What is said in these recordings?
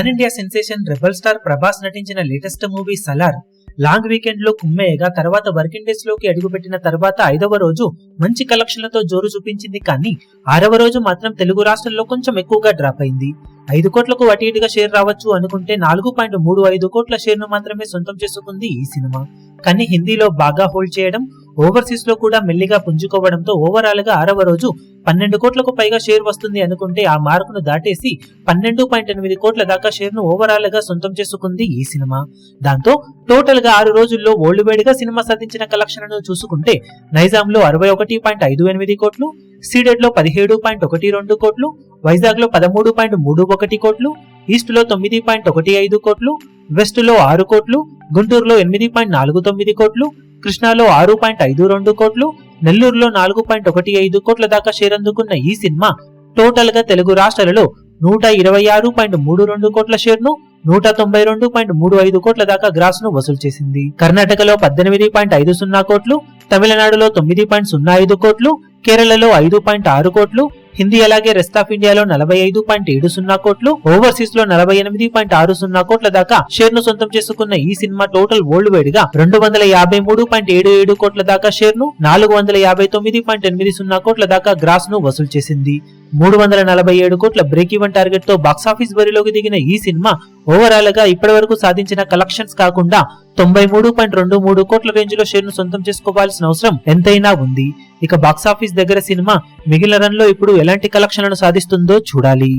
Pan India sensation rebel star Prabhas నటించిన latest movie Salaar long weekend లో కుమ్మేయగా తర్వాత వర్కింగ్ డేస్ లోకి అడుగుపెట్టిన తర్వాత 5వ రోజు మంచి కలెక్షన్లతో జోరు చూపించింది. కానీ 6వ రోజు మాత్రం తెలుగు రాష్ట్రాల్లో కొంచెం ఎక్కువగా డ్రాప్ అయింది. 5 కోట్లకు అటు ఇటుగా షేర్ రావచ్చు అనుకుంటే 4.35 కోట్ల షేర్ ను మాత్రమే సొంతం చేసుకుంది ఈ సినిమా. కానీ హిందీలో బాగా హోల్డ్ చేయడం, ఓవర్సీస్ లో కూడా మెల్లిగా పుంజుకోవడంతో ఓవరాల్ గా 6వ రోజు 12 కోట్లకు పైగా షేర్ వస్తుంది అనుకుంటే ఆ మార్కును దాటేసి 12.8 కోట్ల దాకా షేర్ ను ఓవరాల్ గా సొంతం చేసుకుంది ఈ సినిమా. దాంతో టోటల్ గా 6 రోజుల్లో వరల్డ్ వైడ్ గా సినిమా సాధించిన కలెక్షన్లను చూసుకుంటే నైజాం లో 61.58 కోట్లు, సీడెడ్ లో 17.12 కోట్లు, వైజాగ్ లో 13.31 కోట్లు, ఈస్ట్ లో 9.15 కోట్లు, వెస్ట్ లో 6 కోట్లు, గుంటూరులో 8.49 కోట్లు, కృష్ణాలో 6.52 కోట్లు, నెల్లూరులో 4.15 కోట్ల దాకా షేర్ అందుకున్న ఈ సినిమా టోటల్ గా తెలుగు రాష్ట్రాలలో 126.32 కోట్ల షేర్ ను, 192.35 కోట్ల దాకా గ్రాస్ ను వసూలు చేసింది. కర్ణాటకలో 18.50 కోట్లు, తమిళనాడులో 9.05 కోట్లు, కేరళలో 5.6 కోట్లు, హిందీ అలాగే రెస్ట్ ఆఫ్ ఇండియాలో 45.70 కోట్లు, ఓవర్సీస్ లో 48.60 కోట్ల దాకా షేర్ ను సొంతం చేసుకున్న ఈ సినిమా టోటల్ వరల్డ్ వైడ్ గా 253.77 కోట్ల దాకా షేర్ ను, 459.80 కోట్ల దాకా గ్రాస్ ను వసూలు చేసింది. 347 కోట్ల బ్రేక్ ఈవెన్ టార్గెట్ తో బాక్సాఫీస్ బరిలోకి దిగిన ఈ సినిమా ఓవరాల్ గా ఇప్పటి వరకు సాధించిన కలెక్షన్స్ కాకుండా 93.23 కోట్ల రేంజ్ లో షేర్ ను సొంతం చేసుకోవాల్సిన అవసరం ఎంతైనా ఉంది. ఇక బాక్సాఫీస్ దగ్గర సినిమా మిగిలిన రన్ లో ఇప్పుడు ఎలాంటి కలెక్షన్లను సాధిస్తుందో చూడాలి.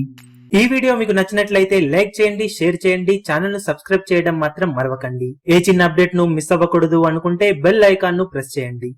ఈ వీడియో మీకు నచ్చినట్లయితే లైక్ చేయండి, షేర్ చేయండి, ఛానల్ ను సబ్స్క్రైబ్ చేయడం మాత్రం మరవకండి. ఏ చిన్న అప్డేట్ ను మిస్ అవ్వకూడదు అనుకుంటే బెల్ ఐకాన్ ను ప్రెస్ చేయండి.